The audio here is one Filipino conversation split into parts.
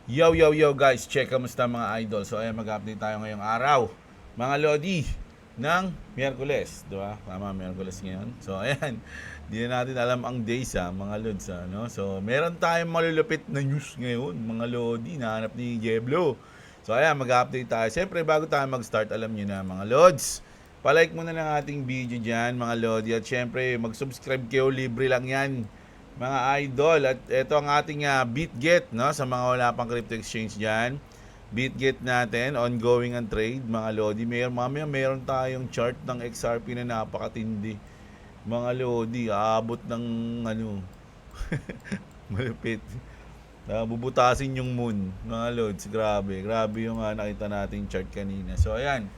Yo, yo, yo guys, check kamusta mga idol. So ayan, mag-update tayo ngayong araw, mga Lodi, ng Miyerkules, di ba? Tama, Miyerkules ngayon. So ayan, di na natin alam ang days mga Lods. No? So meron tayong malulupit na news ngayon, mga Lodi, nahanap ni Jeblo. So ayan, mag-update tayo. Siyempre, bago tayo mag-start, alam nyo na mga Lods, palike muna ng ating video dyan, mga Lodi. At siyempre, mag-subscribe kayo, libre lang yan mga idol. At ito ang ating BitGet, no, sa mga wala pang crypto exchange diyan. BitGet natin, ongoing ang trade, mga Lodi. Mamaya meron tayong chart ng XRP na napakatindi. Mga Lodi, aabot ng ano, malupit. Bubutasin yung moon, mga Lods. Grabe, grabe yung nakita nating chart kanina. So ayan,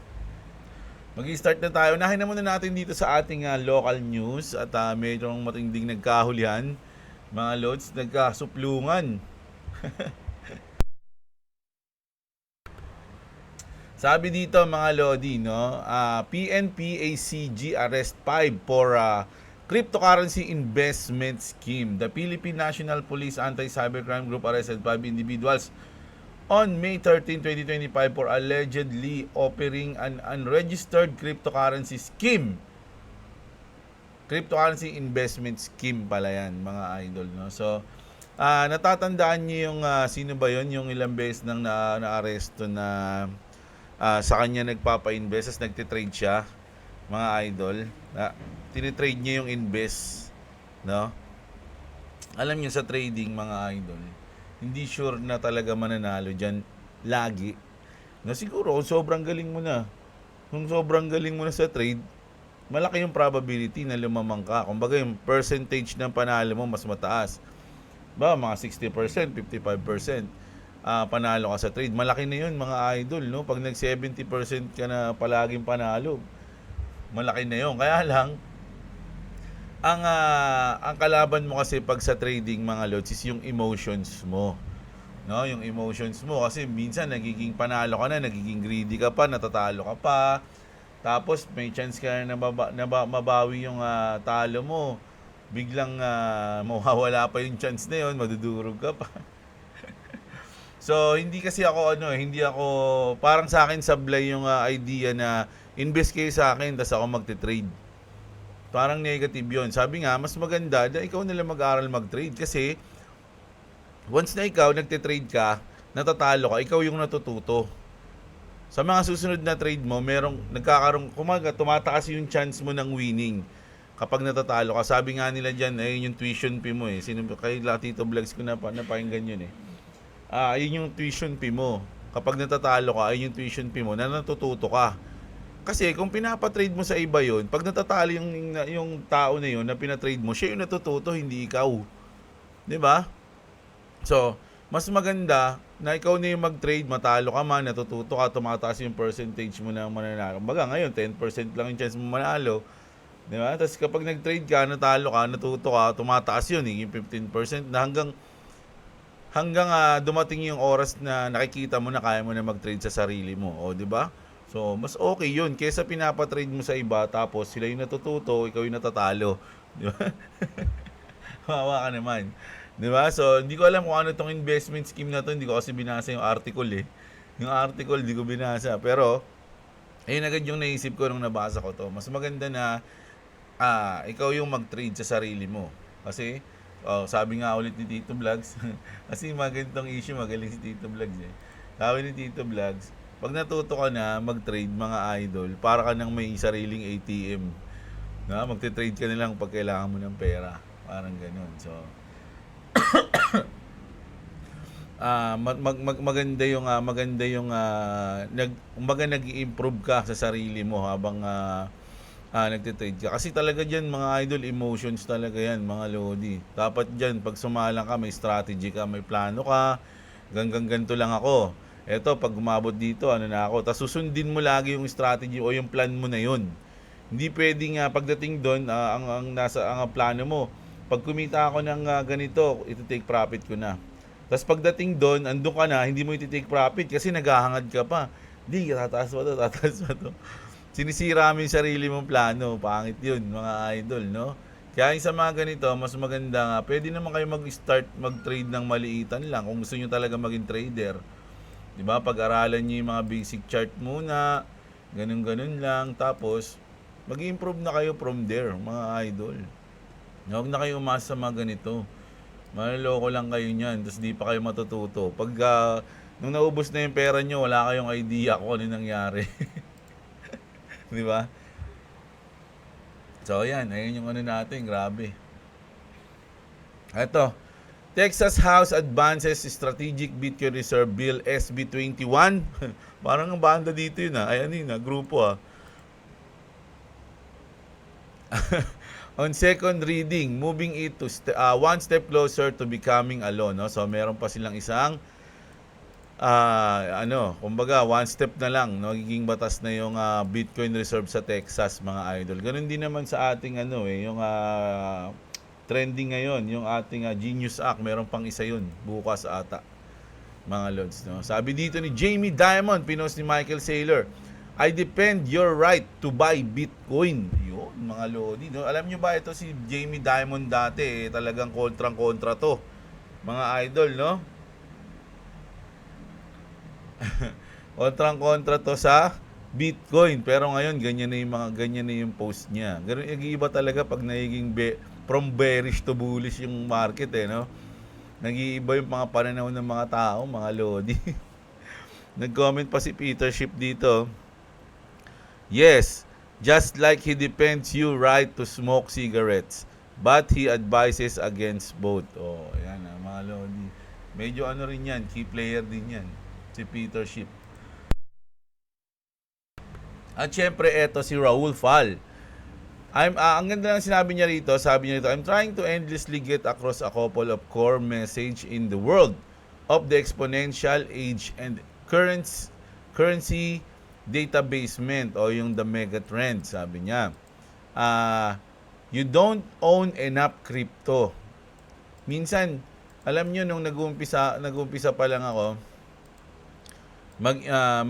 mag-start na tayo. Unahin na muna natin dito sa ating local news at mayroong matinding nagkahulihan. Mga Lods, nagkasuplungan. Sabi dito mga Lodi, no, PNP-ACG arrest 5 for cryptocurrency investment scheme. The Philippine National Police Anti-Cybercrime Group arrested 5 individuals on May 13, 2025 for allegedly offering an unregistered cryptocurrency scheme. Cryptocurrency investment scheme pala yan, mga idol. No? So, natatandaan niyo yung sino ba yon, yung ilang beses nang na-aresto na sa kanya nagpapa-invest, as nagtitrade siya, mga idol. Tinitrade niya yung invest. No? Alam niyo sa trading, mga idol, hindi sure na talaga mananalo dyan lagi. Na siguro kung sobrang galing mo na, sa trade, malaki yung probability na lumamang ka. Kumbaga yung percentage ng panalo mo mas mataas. Ba, mga 60%, 55%. Panalo ka sa trade. Malaki na yun, mga idol, no? Pag nag 70% ka na palaging panalo, malaki na yun. Kaya lang, ang kalaban mo kasi pag sa trading, mga lods, is yung emotions mo. No, yung emotions mo kasi minsan nagiging panalo ka na, nagiging greedy ka pa, natatalo ka pa. Tapos may chance ka na mabawi yung talo mo. Biglang mawawala pa yung chance na yun, madudurog ka pa. So hindi kasi ako hindi ako, parang sa akin sablay yung idea na invest kayo sa akin tapos ako magte-trade. Parang negative yun. Sabi nga, mas maganda na ikaw nila mag-aral mag-trade kasi once na ikaw nagte-trade ka, natatalo ka, ikaw yung natututo. Sa mga susunod na trade mo, tumataas yung chance mo ng winning kapag natatalo ka. Sabi nga nila dyan, ayun yung tuition fee mo eh. Kay Tito Vlogs ko napakinggan yun eh. Ayun yung tuition fee mo. Kapag natatalo ka, ayun yung tuition fee mo na natututo ka. Kasi kung pinapatrade mo sa iba yon, pag natatalo yung tao na yon na pinatrade mo, siya yung natututo, hindi ikaw. 'Di ba? So, mas maganda na ikaw na yung mag-trade, matalo ka man, natututo ka, tumataas yung percentage mo na mananalo. Baga ngayon, 10% lang yung chance mo manalo. 'Di ba? Tapos kapag nag-trade ka, natalo ka, natuto ka, tumataas yun, yung 15% na hanggang dumating yung oras na nakikita mo na kaya mo na mag-trade sa sarili mo. O, 'di ba? So, mas okay yun kaysa pinapatrade mo sa iba tapos sila yung natututo, ikaw yung natatalo. Di ba? Kawawa ka naman. Di ba? So, hindi ko alam kung ano tong investment scheme na to. Hindi ko kasi binasa yung article eh. Yung article, hindi ko binasa. Pero, ayun agad yung naisip ko nung nabasa ko to. Mas maganda na ikaw yung mag-trade sa sarili mo. Kasi, sabi nga ulit ni Tito Vlogs, kasi magandang issue, magaling si Tito Vlogs eh. Sabi ni Tito Vlogs, pag natuto ka na mag-trade, mga idol, para ka nang may sariling ATM. Na, magte-trade ka na lang pag kailangan mo ng pera. Parang ganun. So, maganda yung nag-i-improve ka sa sarili mo habang nagte-trade ka. Kasi talaga diyan, mga idol, emotions talaga yan, mga lodi. Dapat diyan, pag sumalang ka, may strategy ka, may plano ka. Hanggang ganito lang ako. Eto, pag umabot dito, ano na ako. Tapos susundin mo lagi yung strategy o yung plan mo na yun. Hindi pwedeng pagdating doon, ang plano mo, pag kumita ako ng ganito, iti-take profit ko na. Tapos pagdating doon, andun ka na, hindi mo iti-take profit kasi naghahangad ka pa. Hindi, tataas pa to. Sinisira mo yung sarili mong plano. Pangit yun, mga idol, no? Kaya yung sa mga ganito, mas maganda nga, pwede naman kayo mag-start mag-trade ng maliitan lang kung gusto nyo talaga maging trader. 'Di ba? Pag-aralan niyo yung mga basic chart muna, ganun-ganun lang, tapos mag-improve na kayo from there, mga idol. Huwag na kayo umasa sa mga ganito. Maloloko lang kayo niyan, tapos di pa kayo matututo. Pag nung naubos na yung pera nyo, wala kayong idea kung ano nangyari. Di ba? So, ayun yung ano natin, grabe. Ito, Texas House advances Strategic Bitcoin Reserve Bill SB 21. Parang ang banda dito yun Ayan yun grupo On second reading, moving it to one step closer to becoming a law, no? So meron pa silang isang kumbaga one step na lang, no? Giging batas na yung Bitcoin Reserve sa Texas, mga idol. Ganun din naman sa ating yung trending ngayon, yung ating Genius Act, meron pang isa yun, bukas ata, mga lods, no? Sabi dito ni Jamie Dimon, pinost ni Michael Saylor, I defend your right to buy Bitcoin. Yun, mga lodi, no? Alam nyo ba, ito si Jamie Dimon dati, talagang kontrang-kontra to, mga idol, no? Kontrang-kontra to sa Bitcoin, pero ngayon ganyan na yung post niya. Ganun, nag-iiba talaga pag nagiging from bearish to bullish yung market, no? Nag-iiba yung mga pananaw ng mga tao, mga lodi. Nag-comment pa si Peter Ship dito. Yes, just like he defends you right to smoke cigarettes, but he advises against both. Oh, ayan mga lodi. Medyo rin yan, key player din yan, si Peter Ship. At syempre, eto si Raul Fal. Ang ganda lang sinabi niya rito, I'm trying to endlessly get across a couple of core message in the world of the exponential age and currency databasement o yung the mega trend, sabi niya. You don't own enough crypto. Minsan, alam niyo nung nag-uumpisa pa lang ako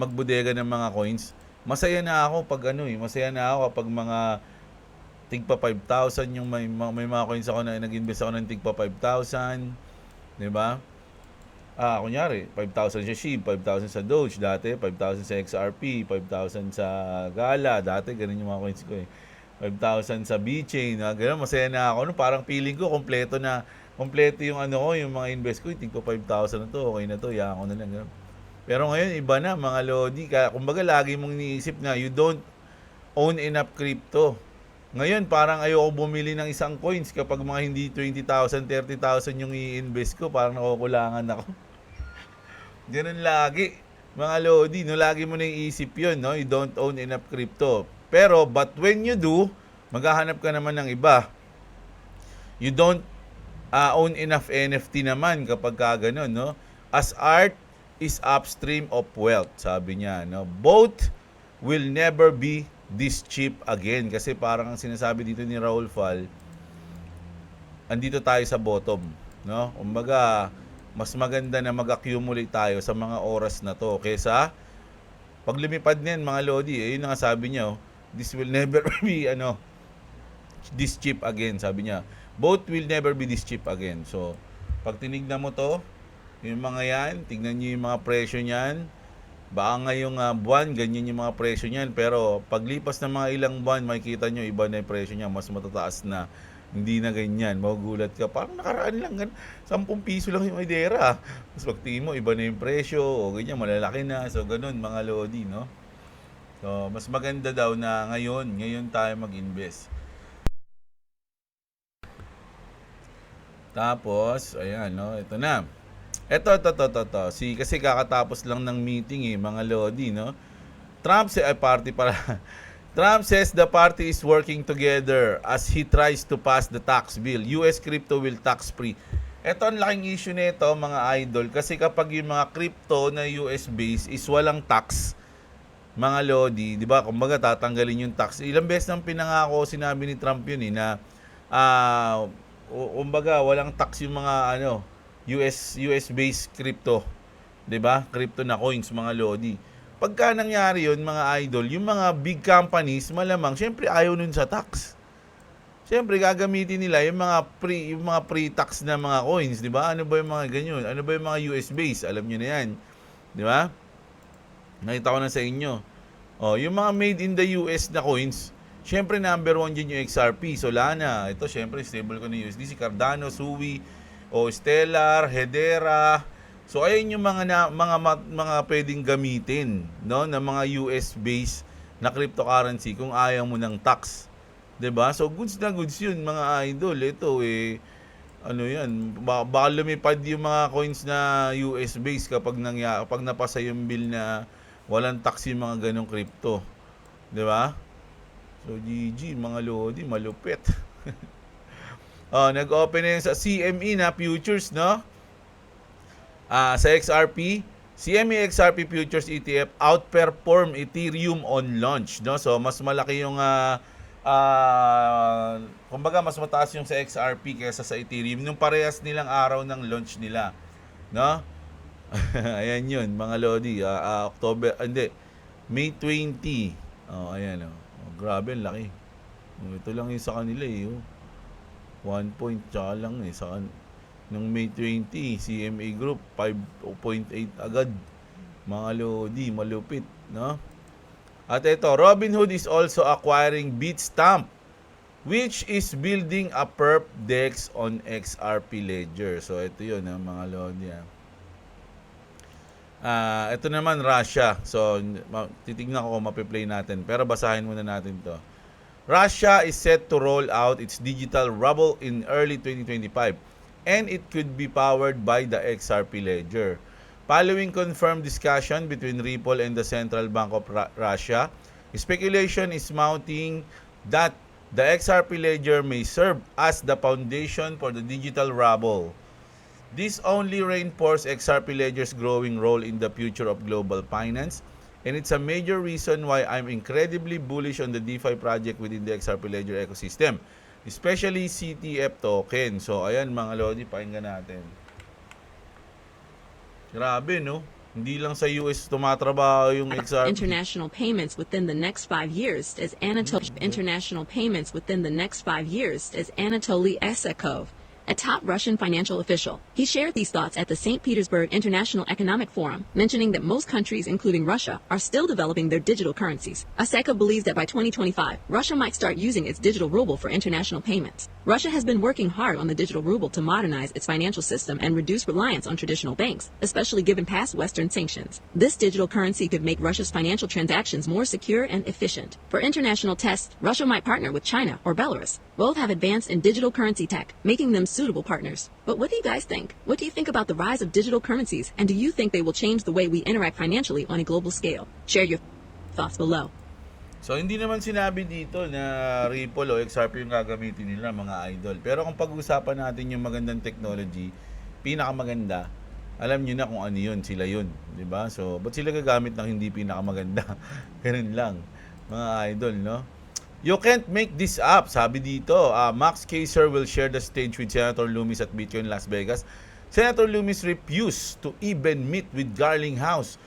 magbudega ng mga coins, masaya na ako pag kapag mga tigpa 5,000 yung may mga coins ako na nag-invest ako ng tigpa 5,000, 'di ba? Kunyari, 5,000 sa SHIB, 5,000 sa Doge, dati 5,000 sa XRP, 5,000 sa Gala, dati ganun yung mga coins ko 5,000 sa BChain, ganun, masaya na ako. No, parang feeling ko kompleto yung yung mga invest ko, tigpa 5,000 na to, okay na to, yaan ko na lang, ganun. Pero ngayon, iba na, mga lodi. Kumbaga, lagi mong iniisip na you don't own enough crypto. Ngayon, parang ayoko bumili ng isang coins kapag mga hindi 20,000, 30,000 yung i-invest ko, parang nakukulangan ako. Ganun lagi, mga lodi, no? Lagi mo na iisip yun, no? You don't own enough crypto. Pero, but when you do, maghahanap ka naman ng iba. You don't own enough NFT naman kapag ganun, no? As art is upstream of wealth, sabi niya, no? Both will never be this cheap again. Kasi parang ang sinasabi dito ni Raul Fal, andito tayo sa bottom, no? Kumbaga, mas maganda na mag-accumulate tayo sa mga oras na to kaysa pag lumipad niyan, mga lodi. Yun nga sabi niya, this will never be this cheap again, sabi niya. Both will never be this cheap again. So, pag tinignan mo to, yung mga yan, tignan niyo yung mga presyo niyan. Baka ngayong buwan, ganyan yung mga presyo niyan. Pero paglipas ng mga ilang buwan, makikita nyo, iba na yung presyo niya. Mas matataas na. Hindi na ganyan. Magugulat ka. Parang nakaraan lang. 10 piso lang yung idera. Tapos pagtingin mo, iba na yung presyo. O ganyan, malalaki na. So, ganun, mga lodi, no? So, mas maganda daw na ngayon tayo mag-invest. Tapos, ayan, no? Ito na. Ito. Kasi kakatapos lang ng meeting mga lodi, no? Trump says the party is working together as he tries to pass the tax bill. US crypto will tax free. Ito ang laking issue nito, mga idol, kasi kapag yung mga crypto na US based is walang tax, mga lodi, di ba? Kumbaga tatanggalin yung tax. Ilang beses nang pinangako, sinabi ni Trump yun na kumbaga walang tax yung mga US based crypto, 'di ba? Crypto na coins, mga lodi. Pagka nangyari 'yun, mga idol, yung mga big companies malamang syempre ayaw nun sa tax. Siyempre gagamitin nila yung mga pre-tax na mga coins, 'di ba? Ano ba yung mga ganyan? Ano ba yung mga US base? Alam niyo na 'yan, 'di ba? Nakita ko na sa inyo. Oh, yung mga made in the US na coins, siyempre number one dyan yung XRP, Solana. Ito siyempre stable ko ng USDC, Cardano, Sui, o Stellar, Hedera. So ayun yung mga pwedeng gamitin, no, ng mga US based na cryptocurrency kung ayaw mo ng tax. 'Di ba? So goods na goods 'yun, mga idol. Ito ano 'yan, baka lumipad yung mga coins na US based kapag napasa yung bill na walang tax yung mga ganong crypto. 'Di ba? So GG mga lodi, malupit. Nag-open na yun sa CME na futures, no? Sa XRP, CME XRP futures ETF outperform Ethereum on launch, no? So mas malaki yung kumbaga mas mataas yung sa XRP kaysa sa Ethereum nung parehas nilang araw ng launch nila, no? Ayan yun, mga lodi. May 20. Ayan. Grabe, ang laki. Ito lang yung sa kanila eh. 1 point tsaka lang eh. Nung May 20, CMA Group, 5.8 agad. Mga lodi, malupit, no? At ito, Robinhood is also acquiring Bitstamp, which is building a perp DEX on XRP Ledger. So, ito yun, mga lodi. Ito naman, Russia. So, titignan ko kung mapiplay natin. Pero basahin muna natin to. Russia is set to roll out its digital ruble in early 2025, and it could be powered by the XRP Ledger. Following confirmed discussion between Ripple and the Central Bank of Russia, speculation is mounting that the XRP Ledger may serve as the foundation for the digital ruble. This only reinforces XRP Ledger's growing role in the future of global finance, and it's a major reason why I'm incredibly bullish on the DeFi project within the XRP Ledger ecosystem, especially CTF token. So, ayan mga lodi, pakinggan natin. Grabe, no? Hindi lang sa US tumatrabaho yung XRP. International payments within the next 5 years as Anatoly Esakov, a top Russian financial official. He shared these thoughts at the St. Petersburg International Economic Forum, mentioning that most countries, including Russia, are still developing their digital currencies. Asakov believes that by 2025, Russia might start using its digital ruble for international payments. Russia has been working hard on the digital ruble to modernize its financial system and reduce reliance on traditional banks, especially given past Western sanctions. This digital currency could make Russia's financial transactions more secure and efficient. For international tests, Russia might partner with China or Belarus. Both have advanced in digital currency tech, making them suitable partners. But what do you guys think? What do you think about the rise of digital currencies, and do you think they will change the way we interact financially on a global scale? Share your thoughts below. So, hindi naman sinabi dito na Ripple o XRP yung gagamitin nila, mga idol. Pero kung pag-usapan natin yung magandang technology, pinakamaganda, alam nyo na kung ano yun, sila yun. Diba? So, ba't sila gagamit ng hindi pinakamaganda? Ganun lang, mga idol, no? You can't make this up, sabi dito. Max Keiser will share the stage with Senator Loomis at Bitcoin Las Vegas. Senator Loomis refused to even meet with Garlinghouse.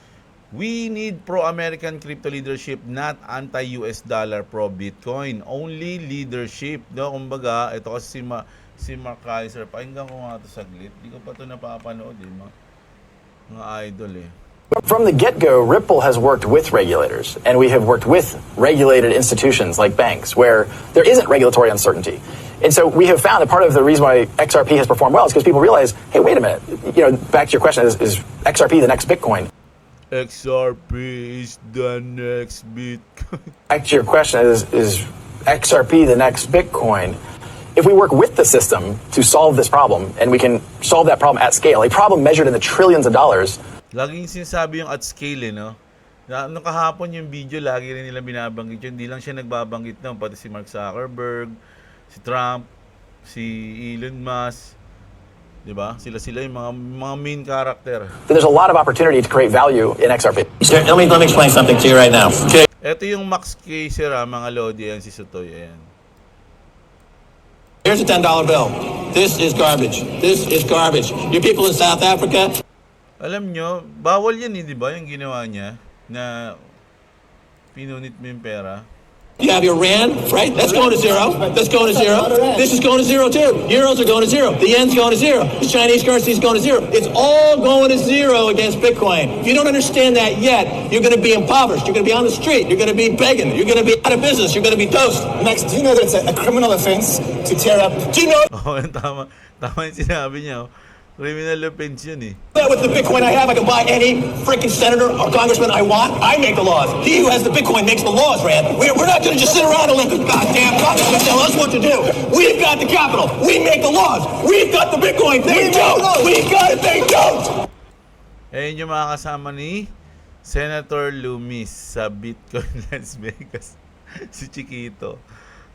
We need pro-American crypto leadership, not anti-US dollar pro-Bitcoin. Only leadership. No? Kumbaga, ito kasi si Mark Keiser. Pakinggan ko nga ito saglit. Hindi ko pa ito napapanood. Mga idol eh. From the get-go, Ripple has worked with regulators, and we have worked with regulated institutions like banks, where there isn't regulatory uncertainty. And so we have found that part of the reason why XRP has performed well is because people realize, hey, wait a minute, back to your question, is XRP the next Bitcoin? XRP is the next Bitcoin. Back to your question, is XRP the next Bitcoin? If we work with the system to solve this problem, and we can solve that problem at scale, a problem measured in the trillions of dollars. Laging sinasabi yung at scale, no? Nung kahapon yung video, lagi rin nila binabanggit yun. Hindi lang siya nagbabanggit na, pati si Mark Zuckerberg, si Trump, si Elon Musk, di ba? Sila yung mga main character. There's a lot of opportunity to create value in XRP. Let me explain something to you right now. Okay. Ito yung Max Keiser, mga lodi, yan si Sutoy, ayan. Here's a $10 bill. This is garbage. This is garbage. You people in South Africa. Alam nyo, bawal yan di ba? Yung ginawa niya na pinunit mo yung pera. You have your rand, right? That's going to zero. That's going to zero. This is going to zero too. Euros are going to zero. The yen's going to zero. The Chinese currency is going to zero. It's all going to zero against Bitcoin. If you don't understand that yet, you're going to be impoverished. You're going to be on the street. You're going to be begging. You're going to be out of business. You're going to be toast. Max, do you know that it's a criminal offense to tear up? Do you know Oo, tama. Tama yung sinabi niya. Oh. Criminal offense yun eh. that with the Bitcoin I have, I can buy any freaking senator or congressman I want? I make the laws. He who has the Bitcoin makes the laws, Rand. We're not going to just sit around and let the goddamn congressman tell us what to do. We've got the capital. We make the laws. We've got the Bitcoin. They don't. We've got it. They don't. Ayun yung mga kasama ni Senator Loomis sa Bitcoin Las Vegas. Si Chiquito.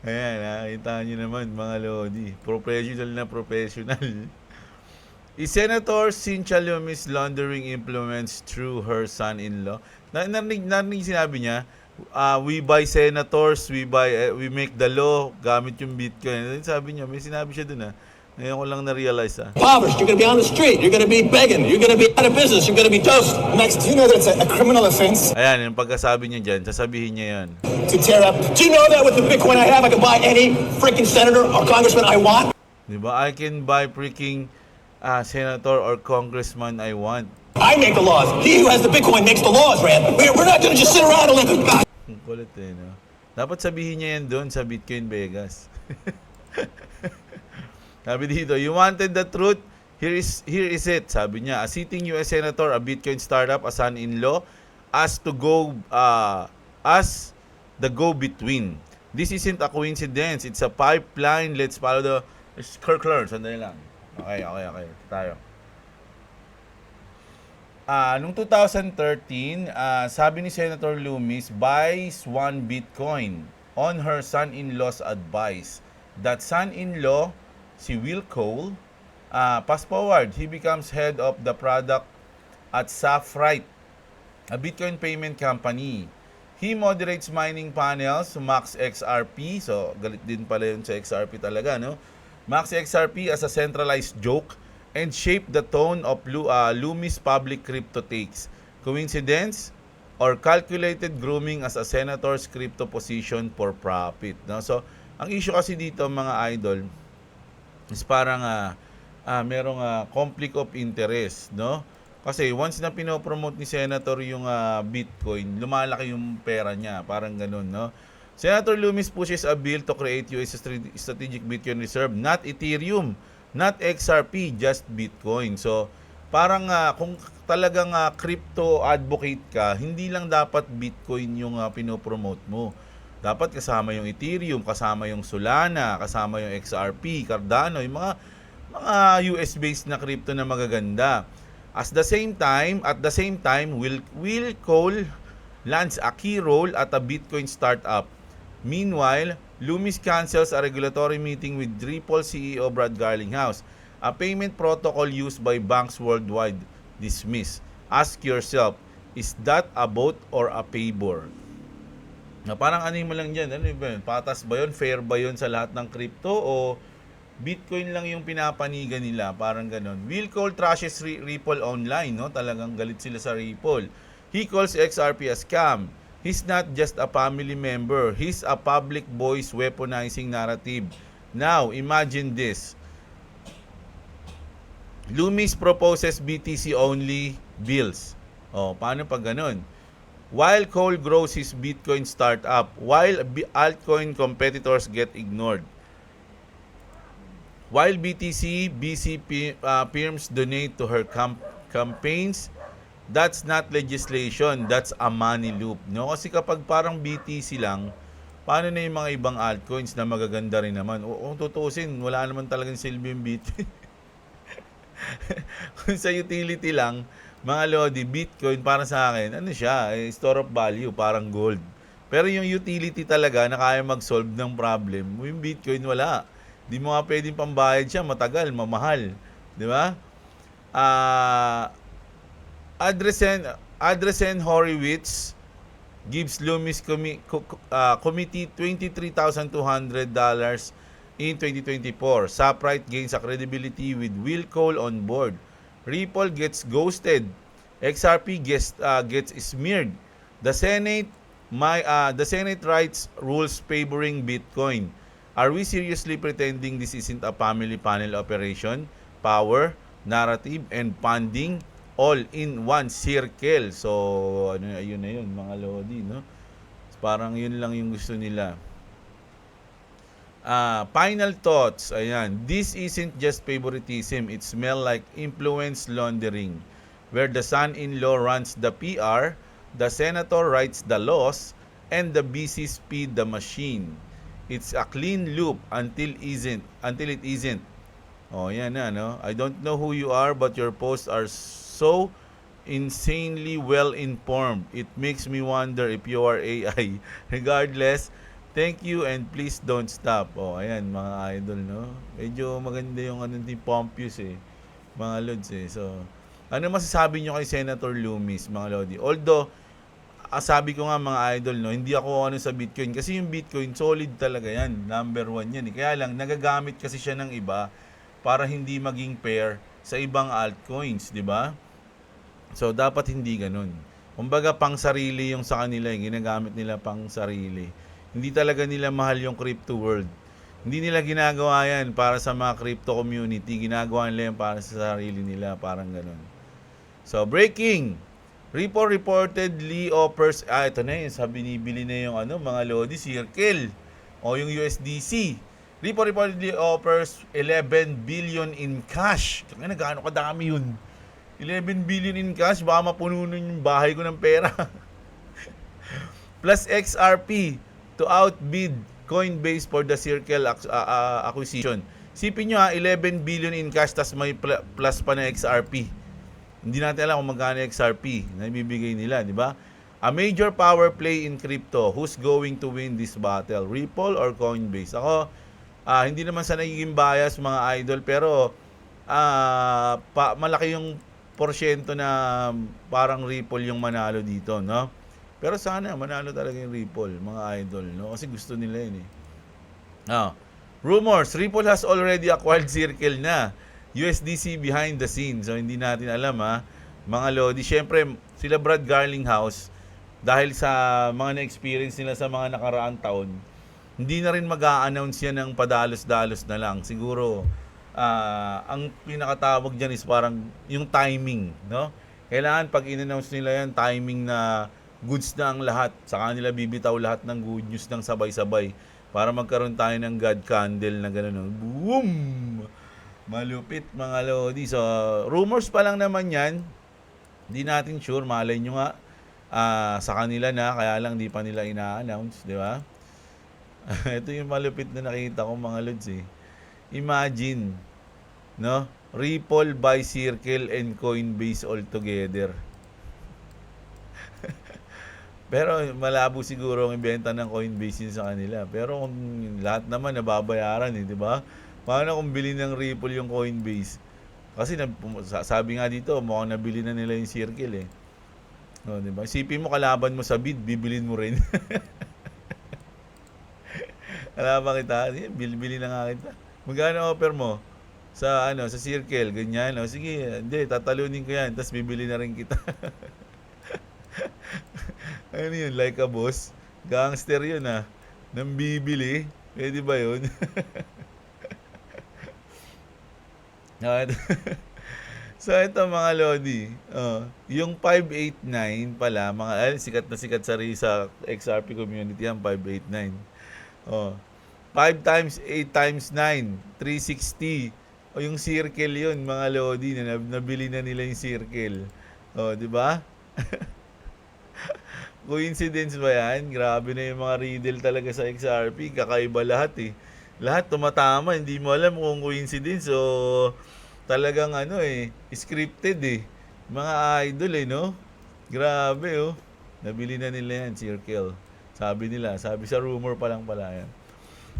Ayan, nakita nyo naman mga lodi. Professional na professional. Is Senator Cynthia Loomis laundering implements through her son-in-law? Narinig sinabi niya, we buy senators, we make the law, gamit yung Bitcoin. Sabi niya, may sinabi siya dun Ngayon ko lang na-realize Impoverished. You're going to be on the street. You're going to be begging. You're going to be out of business. You're going to be toast. Max, do you know that it's a criminal offense Ayan, yung pagkasabi niya dyan, sasabihin niya yan. to tear up? Do you know that with the Bitcoin I have, I can buy any freaking senator or congressman I want? Diba? I can buy freaking senator or congressman I want. I make the laws. He who has the Bitcoin makes the laws, Rand. We're not going to just sit around and let the God. Ang kulit no? Dapat sabihin niya yan doon sa Bitcoin Vegas. Sabi dito, you wanted the truth? Here is it. Sabi niya, a sitting US senator, a Bitcoin startup, a son-in-law, as the go-between. This isn't a coincidence. It's a pipeline. Let's follow the Kirkler. Sandali lang. Okay. Tayo. Noong 2013, sabi ni Senator Loomis, buys 1 Bitcoin on her son-in-law's advice. That son-in-law, si Will Cole, fast forward, he becomes head of the product at Safrite, a Bitcoin payment company. He moderates mining panels to Max XRP. So, galit din pala yun sa XRP talaga, no? Max XRP as a centralized joke and shape the tone of Loomis public crypto takes. Coincidence or calculated grooming as a senator's crypto position for profit, no? So, ang issue kasi dito mga idol is parang merong conflict of interest, no? Kasi once na pinopromote ni Senator yung Bitcoin, lumalaki yung pera niya, parang ganun, no? Senator Loomis pushes a bill to create US strategic Bitcoin reserve, not Ethereum, not XRP, just Bitcoin. So, parang kung talagang crypto advocate ka, hindi lang dapat Bitcoin yung pinopromote mo. Dapat kasama yung Ethereum, kasama yung Solana, kasama yung XRP, Cardano, yung mga US-based na crypto na magaganda. At the same time, Will Cole lands a key role at a Bitcoin startup. Meanwhile, Loomis cancels a regulatory meeting with Ripple CEO Brad Garlinghouse. A payment protocol used by banks worldwide dismissed. Ask yourself, is that a bot or a favor? Na parang ano mo lang dyan, ano ba yun? Patas ba yun? Fair ba yun sa lahat ng crypto? O Bitcoin lang yung pinapanigan nila? Parang ganon. Will Cole trashes Ripple online, no? Talagang galit sila sa Ripple. He calls XRP a scam. He's not just a family member. He's a public voice weaponizing narrative. Now, imagine this. Loomis proposes BTC-only bills. Paano pag ganun? While Cole grows his Bitcoin startup, while altcoin competitors get ignored. While BC firms donate to her campaigns, that's not legislation, that's a money loop, no? Kasi kapag parang BTC lang, paano na yung mga ibang altcoins na magaganda rin naman? Kung tutusin, wala naman talagang silbi yung Bitcoin. Kung sa utility lang, mga lodi, Bitcoin para sa akin, ano siya, store of value, parang gold. Pero yung utility talaga na kaya mag-solve ng problem, yung Bitcoin wala. Di mo nga pwedeng pambayad siya, matagal, mamahal. Di ba? Andresen Horowitz gives Loomis committee $23,200 in 2024. Saprite gains a credibility with Will Cole on board. Ripple gets ghosted. XRP gets smeared. The Senate The Senate writes rules favoring Bitcoin. Are we seriously pretending this isn't a family panel operation? Power, narrative, and funding all in one circle. So, ayun na yun, mga lodi, no? Parang yun lang yung gusto nila. Final thoughts. Ayan. This isn't just favoritism. It smells like influence laundering. Where the son-in-law runs the PR, the senator writes the laws, and the BC speed the machine. It's a clean loop until it isn't. Oh, yan na, no? I don't know who you are, but your posts are so insanely well-informed. It makes me wonder if you are AI. Regardless, thank you and please don't stop. Oh, ayan, mga idol, no? Medyo maganda yung ni Pompous, mga lods, So, ano masasabi nyo kay Senator Loomis, mga lodi? Although, sabi ko nga mga idol, no, hindi ako sa Bitcoin. Kasi yung Bitcoin, solid talaga yan. Number 1 yan. Kaya lang, nagagamit kasi siya ng iba para hindi maging pair sa ibang altcoins, di ba? So, dapat hindi ganun. Kumbaga, pang sarili yung sa kanila, ginagamit nila pang sarili. Hindi talaga nila mahal yung crypto world. Hindi nila ginagawa yan para sa mga crypto community. Ginagawa nila yan para sa sarili nila. Parang ganun. So, breaking! Ripple reportedly offers, ito na yun, binibili na yung mga lodi, Circle. O yung USDC. Ripple reportedly offers 11 billion in cash. Kaya gaano kadami yun? 11 billion in cash, baka mapuno nun yung bahay ko ng pera. Plus XRP to outbid Coinbase for the Circle acquisition. Sipin nyo 11 billion in cash, tas may plus pa na XRP. Hindi natin alam kung magkano XRP na ibibigay nila, di ba? A major power play in crypto. Who's going to win this battle? Ripple or Coinbase? Ako, hindi naman sa nagiging bias mga idol, pero malaki yung porsyento na parang Ripple yung manalo dito, no? Pero sana manalo talaga yung Ripple, mga idol, no? Kasi gusto nila yun, rumors, Ripple has already acquired Circle na. USDC behind the scenes. So, hindi natin alam, mga lodi. Siyempre, sila Brad Garlinghouse, dahil sa mga na-experience nila sa mga nakaraang taon, hindi na rin mag-a-announce yan ng padalos-dalos na lang. Siguro, ang pinakatawag dyan is parang yung timing, no? Kailangan pag in-announce nila yan, timing na goods na ang lahat. Saka nila bibitaw lahat ng good news ng sabay-sabay para magkaroon tayo ng God candle na gano'n. Boom! Malupit, mga lodi. So, rumors pa lang naman yan. Hindi natin sure. Malay nyo nga sa kanila na, kaya lang di pa nila ina-announce, di ba? Ito yung malupit na nakita ko, mga lods, Imagine, no? Ripple by Circle and Coinbase all together. Pero malabo siguro ang ibenta ng Coinbase yun sa kanila. Pero kung lahat naman nababayaran, di ba? Paano kung bili ng Ripple yung Coinbase? Kasi sabi nga dito, mukhang nabili na nila yung Circle, No, di ba? Isipin mo, kalaban mo sa bid, bibilin mo rin. Kalaban kita, bili na nga kita. Magkano offer mo? Sa sa Circle, ganyan. O sige, hindi, tatalunin ko yan, tapos bibili na rin kita. Ano yun, like a boss? Gangster yun, nang bibili. Pwede ba yun? So ito, mga lodi, yung 589 pala, sikat na sikat sa XRP community yan, 589. 5 times 8 times 9, 360. Yung Circle yun, mga lodi, na nabili na nila yung Circle. Di ba? Coincidence ba yan? Grabe na yung mga riddle talaga sa XRP. Kakaiba lahat, Lahat tumatama, hindi mo alam kung coincidence o talagang scripted, Mga idol, no? Grabe, Nabili na nila yan, Circle. Sabi sa rumor pa lang pala yan.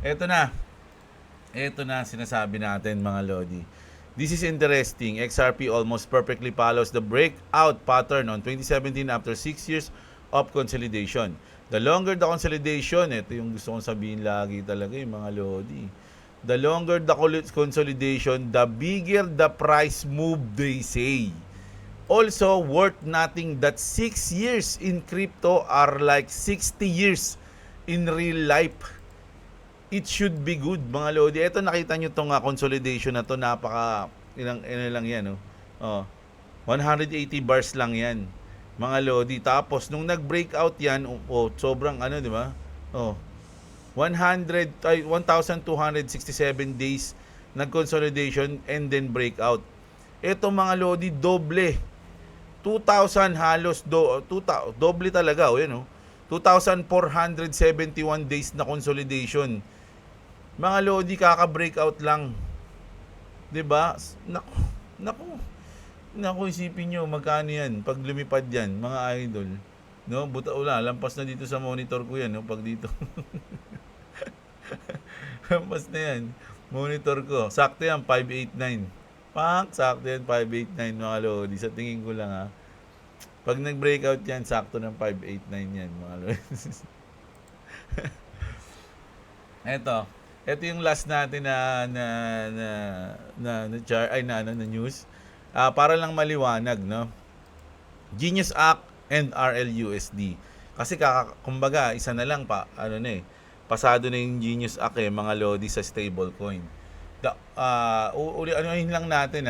Ito na sinasabi natin, mga lodi. This is interesting. XRP almost perfectly follows the breakout pattern on 2017 after 6 years of consolidation. The longer the consolidation, ito yung gusto kong sabihin lagi talaga, yung mga lodi. The longer the consolidation, the bigger the price move, they say. Also worth nothing that 6 years in crypto are like 60 years in real life. It should be good, mga lodi. Ito, nakita nyo itong consolidation na to, napaka, ilang lang yan, oh. 180 bars lang yan, mga lodi. Tapos, nung nag-breakout yan, sobrang di ba? 1,267 days nag-consolidation and then breakout. Ito, mga lodi, doble. 2,000 halos, doble talaga, yan, 2,471 days na consolidation. Mga lodi, kaka-breakout lang. 'Di ba? Naku, isipin nyo, magkano yan pag lumipad yan, mga idol. No, lampas na dito sa monitor ko yan, no, pag dito. Lampas na yan. Monitor ko. Sakto yan, 589. Sakto yan, 589, mga lodi. Sa tingin ko lang, ha. Pag nag-breakout yan, sakto ng 589 yan, mga lodi. Ito yung last natin na news. Para lang maliwanag, no. Genius Act and RLUSD. Kasi kumbaga isa na lang pasado na yung Genius Act mga lodi sa stablecoin. Anuhin lang natin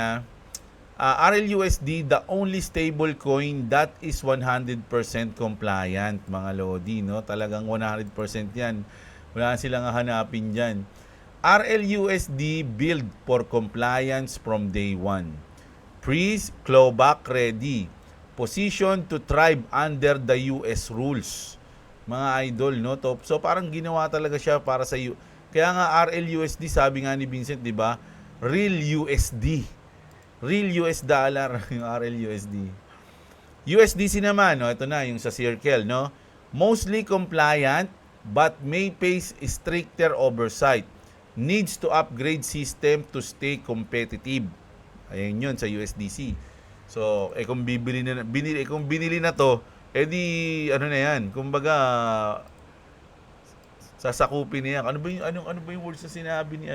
RLUSD, the only stablecoin that is 100% compliant, mga lodi, no. Talagang 100% yan. Wala silang hanapin dyan. RLUSD build for compliance from day one. Freeze, clawback ready. Position to thrive under the US rules. Mga idol, no? So parang ginawa talaga siya para sa Kaya nga RLUSD, sabi nga ni Vincent, di ba? Real USD. Real US dollar yung RLUSD. USDC naman, no? Ito na yung sa Circle, no? Mostly compliant but may face stricter oversight. Needs to upgrade system to stay competitive. Ayun yun sa USDC. So, kung binili na to, edi ano na yan, kumbaga sasakupin niya. Ano ba yung words na sinabi ni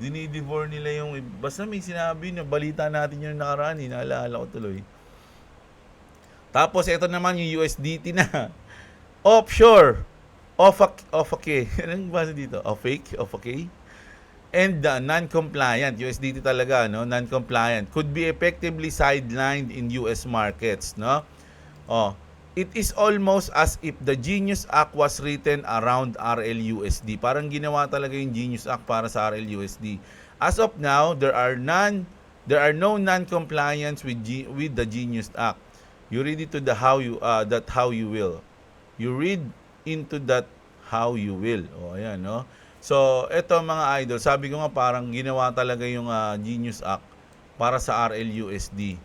dinidivore nila yung, basta may sinabi na balita natin yung nakaraan, naalala ko tuloy. Tapos ito naman yung USDT na offshore, OFAK. Anong basa dito? OFAK? And non-compliant. USDT talaga, no? Non-compliant. Could be effectively sidelined in US markets, no? It is almost as if the Genius Act was written around RLUSD. Parang ginawa talaga yung Genius Act para sa RLUSD. As of now, there are no non-compliance with the Genius Act. You read it to how you will. You read into that how you will. Ayan, no? So, eto mga idol, sabi ko nga parang ginawa talaga yung Genius Act para sa RLUSD,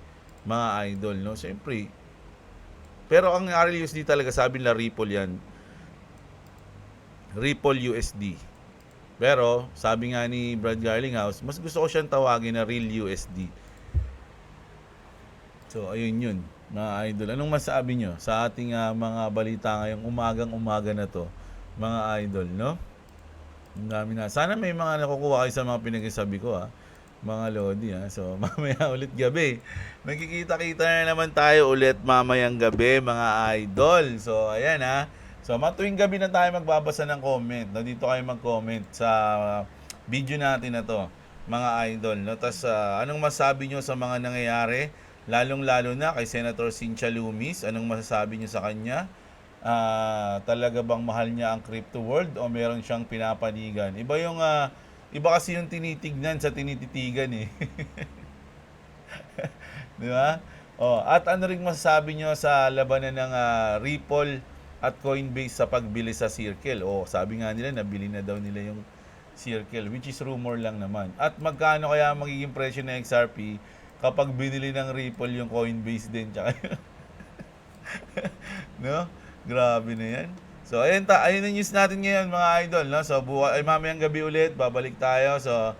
mga idol, no? Siyempre, pero ang RLUSD talaga, sabi nila Ripple yan. Ripple USD. Pero, sabi nga ni Brad Garlinghouse, mas gusto ko siyang tawagin na Real USD. So, ayun yun, mga idol. Anong masabi nyo sa ating mga balita ngayong umagang-umaga na to, mga idol, no? Ang dami na. Sana may mga nakukuha kayo sa mga pinagsasabi ko, mga lodi, So, mamaya ulit gabi. Magkikita-kita na naman tayo ulit mamayang gabi, mga idol. So, ayan, So, matuwing gabi na tayo magbabasa ng comment. No? Dito kayo mag-comment sa video natin na to, mga idol. No? Tapos, anong masabi nyo sa mga nangyayari? Lalong-lalo na kay Senator Cynthia Lumis. Anong masasabi nyo sa kanya? Talaga bang mahal niya ang crypto world o meron siyang pinapanigan? Iba kasi yung tinitignan sa tinititigan eh. Di ba? At ano ring masasabi nyo sa labanan ng Ripple at Coinbase sa pagbili sa Circle? Sabi nga nila, nabili na daw nila yung Circle, which is rumor lang naman. At magkano kaya magiging presyo ng XRP kapag binili ng Ripple yung Coinbase din? No? Grabe na yan. So, ayun na news natin ngayon, mga idol. No? So, mamayang gabi ulit, babalik tayo. So,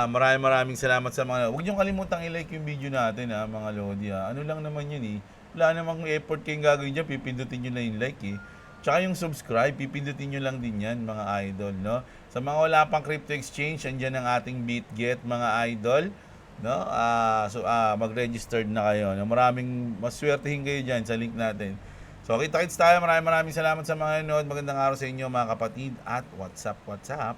maraming salamat sa mga... Huwag niyong kalimutang i-like yung video natin, mga lodi. Ano lang naman yun eh. Wala namang effort kayong gagawin dyan, pipindutin nyo lang yung like eh. Tsaka yung subscribe, pipindutin nyo lang din yan, mga idol, no? Sa mga wala pang crypto exchange, andyan ang ating BitGet, mga idol. No? Mag-registered na kayo. No? Maraming maswertihin kayo dyan sa link natin. So, kita-kits tayo. Maraming salamat sa mga nanood. Magandang araw sa inyo mga kapatid at WhatsApp.